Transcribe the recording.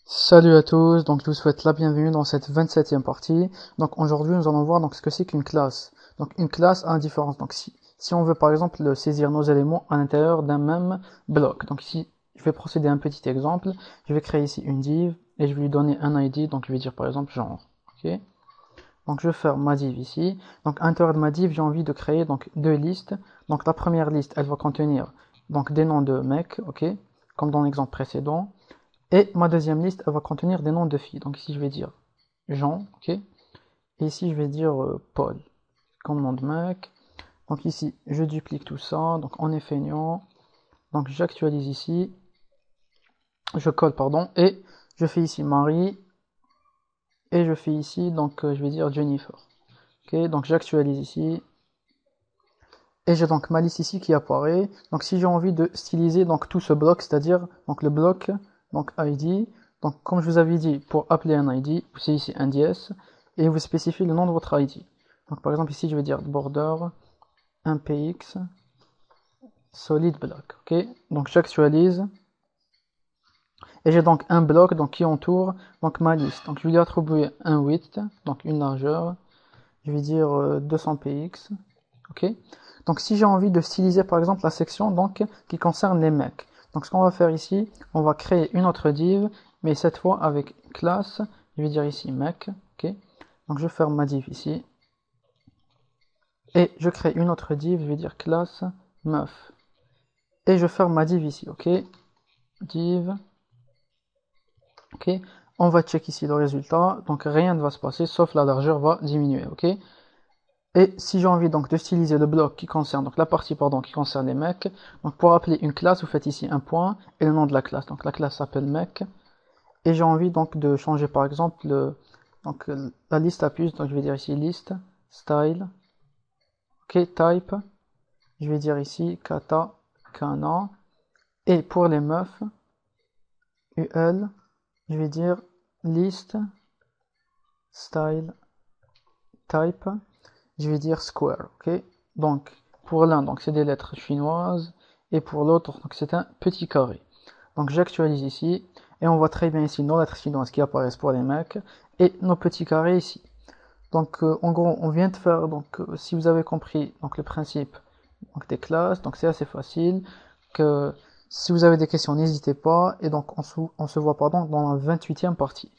Salut à tous, donc je vous souhaite la bienvenue dans cette 27e partie. Donc aujourd'hui nous allons voir donc ce que c'est qu'une classe. Donc une classe a une différence. Donc si on veut par exemple saisir nos éléments à l'intérieur d'un même bloc. Donc ici je vais procéder à un petit exemple. Je vais créer ici une div et je vais lui donner un ID. Donc je vais dire par exemple genre. Ok. Donc je vais faire ma div ici. Donc à l'intérieur de ma div j'ai envie de créer donc deux listes. Donc la première liste elle va contenir donc des noms de mecs, ok, comme dans l'exemple précédent. Et ma deuxième liste, elle va contenir des noms de filles. Donc ici, je vais dire Jean, ok. Et ici, je vais dire Paul, comme nom de mec. Donc ici, je duplique tout ça. Donc on est feignant. Donc j'actualise ici. Je colle, pardon. Et je fais ici Marie. Et je fais ici, donc je vais dire Jennifer. Ok, donc j'actualise ici. Et j'ai donc ma liste ici qui apparaît. Donc si j'ai envie de styliser donc tout ce bloc, c'est-à-dire donc le bloc donc ID, donc comme je vous avais dit, pour appeler un ID, c'est ici un DS et vous spécifiez le nom de votre ID. Donc par exemple ici je vais dire border 1px solid block. Ok, donc j'actualise et j'ai donc un bloc donc qui entoure donc ma liste. Donc je vais lui attribuer un width, donc une largeur. Je vais dire 200px. Ok. Donc si j'ai envie de styliser par exemple la section donc qui concerne les mecs. Donc ce qu'on va faire ici, on va créer une autre div, mais cette fois avec classe. Je vais dire ici mec. Ok. Donc je ferme ma div ici et je crée une autre div. Je vais dire classe meuf et je ferme ma div ici. Ok. Div. Ok. On va check ici le résultat. Donc rien ne va se passer sauf la largeur va diminuer. Ok. Et si j'ai envie donc de styliser le bloc qui concerne, donc la partie pardon, qui concerne les mecs, donc pour appeler une classe, vous faites ici un point et le nom de la classe. Donc la classe s'appelle mec. Et j'ai envie donc de changer par exemple donc, la liste à puce, donc je vais dire ici liste, style, ok, type, je vais dire ici kata, kana. Et pour les meufs, ul, je vais dire list, style, type, je vais dire square, ok. Donc pour l'un donc c'est des lettres chinoises et pour l'autre donc c'est un petit carré. Donc j'actualise ici et on voit très bien ici nos lettres chinoises qui apparaissent pour les mecs et nos petits carrés ici. Donc en gros on vient de faire donc si vous avez compris donc le principe donc des classes, donc c'est assez facile. Que si vous avez des questions n'hésitez pas et donc on se voit pardon dans la 28e partie.